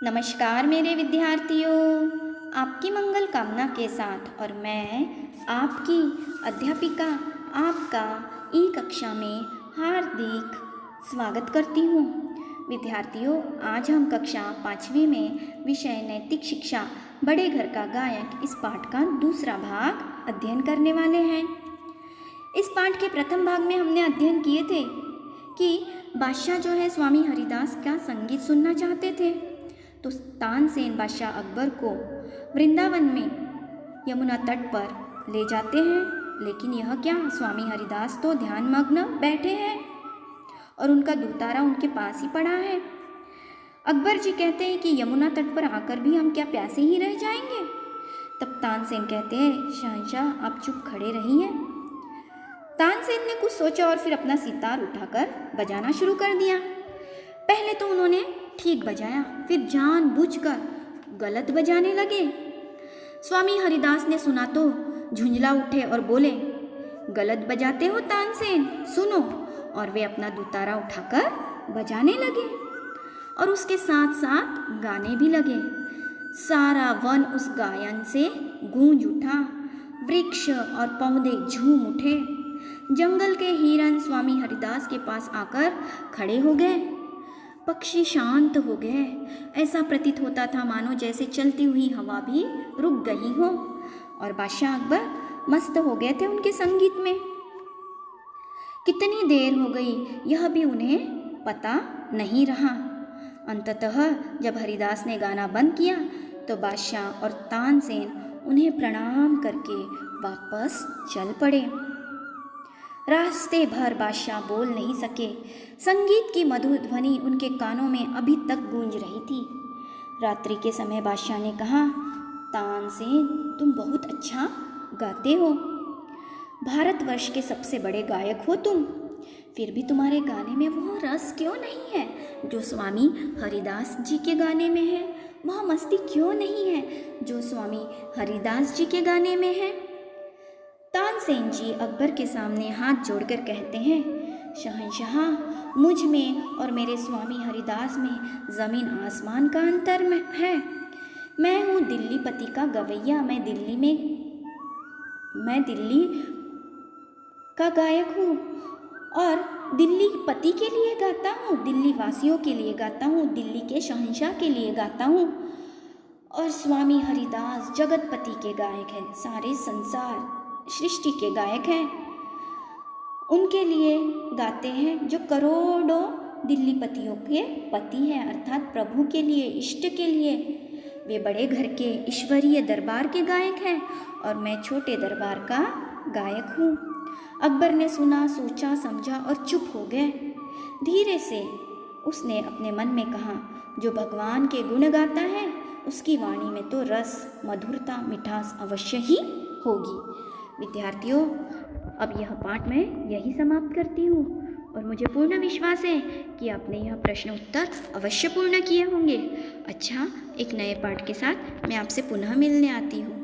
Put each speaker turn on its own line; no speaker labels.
नमस्कार मेरे विद्यार्थियों, आपकी मंगल कामना के साथ और मैं आपकी अध्यापिका आपका ई कक्षा में हार्दिक स्वागत करती हूँ। विद्यार्थियों, आज हम कक्षा 5वीं में विषय नैतिक शिक्षा बड़े घर का गायक इस पाठ का दूसरा भाग अध्ययन करने वाले हैं। इस पाठ के प्रथम भाग में हमने अध्ययन किए थे कि बादशाह जो है स्वामी हरिदास का संगीत सुनना चाहते थे, तो तानसेन बादशाह अकबर को वृंदावन में यमुना तट पर ले जाते हैं। लेकिन यह क्या, स्वामी हरिदास तो ध्यानमग्न बैठे हैं और उनका दूतारा उनके पास ही पड़ा है। अकबर जी कहते हैं कि यमुना तट पर आकर भी हम क्या प्यासे ही रह जाएंगे। तब तानसेन कहते हैं, शहंशाह आप चुप खड़े रहिए। तानसेन ने कुछ सोचा और फिर अपना सितार उठाकर बजाना शुरू कर दिया। पहले तो उन्होंने ठीक बजाया, फिर जानबूझकर गलत बजाने लगे। स्वामी हरिदास ने सुना तो झुंझला उठे और बोले, गलत बजाते हो तानसेन, सुनो। और वे अपना दूतारा उठाकर बजाने लगे और उसके साथ साथ गाने भी लगे। सारा वन उस गायन से गूंज उठा, वृक्ष और पौधे झूम उठे। जंगल के हिरन स्वामी हरिदास के पास आकर खड़े हो गए। पक्षी शांत हो गए। ऐसा प्रतीत होता था मानो जैसे चलती हुई हवा भी रुक गई हो। और बादशाह अकबर मस्त हो गए थे उनके संगीत में। कितनी देर हो गई यह भी उन्हें पता नहीं रहा। अंततः जब हरिदास ने गाना बंद किया तो बादशाह और तानसेन उन्हें प्रणाम करके वापस चल पड़े। रास्ते भर बादशाह बोल नहीं सके। संगीत की मधुर ध्वनि उनके कानों में अभी तक गूंज रही थी। रात्रि के समय बादशाह ने कहा, तानसेन तुम बहुत अच्छा गाते हो, भारतवर्ष के सबसे बड़े गायक हो तुम, फिर भी तुम्हारे गाने में वह रस क्यों नहीं है जो स्वामी हरिदास जी के गाने में है? वह मस्ती क्यों नहीं है जो स्वामी हरिदास जी के गाने में है? तानसेन जी अकबर के सामने हाथ जोड़कर कहते हैं, शहंशाह मुझ में और मेरे स्वामी हरिदास में ज़मीन आसमान का अंतर में है। मैं हूँ दिल्ली पति का गवैया, मैं दिल्ली का गायक हूँ और दिल्ली पति के लिए गाता हूँ, दिल्ली वासियों के लिए गाता हूँ, दिल्ली के शहंशाह के लिए गाता हूँ। और स्वामी हरिदास जगतपति के गायक हैं, सारे संसार सृष्टि के गायक हैं, उनके लिए गाते हैं जो करोड़ों दिल्ली पतियों के पति हैं, अर्थात प्रभु के लिए, इष्ट के लिए। वे बड़े घर के ईश्वरीय दरबार के गायक हैं और मैं छोटे दरबार का गायक हूँ। अकबर ने सुना, सोचा, समझा और चुप हो गए। धीरे से उसने अपने मन में कहा, जो भगवान के गुण गाता है उसकी वाणी में तो रस, मधुरता, मिठास अवश्य ही होगी। विद्यार्थियों, अब यह पाठ मैं यही समाप्त करती हूँ और मुझे पूर्ण विश्वास है कि आपने यह प्रश्न उत्तर अवश्य पूर्ण किए होंगे। अच्छा, एक नए पाठ के साथ मैं आपसे पुनः मिलने आती हूँ।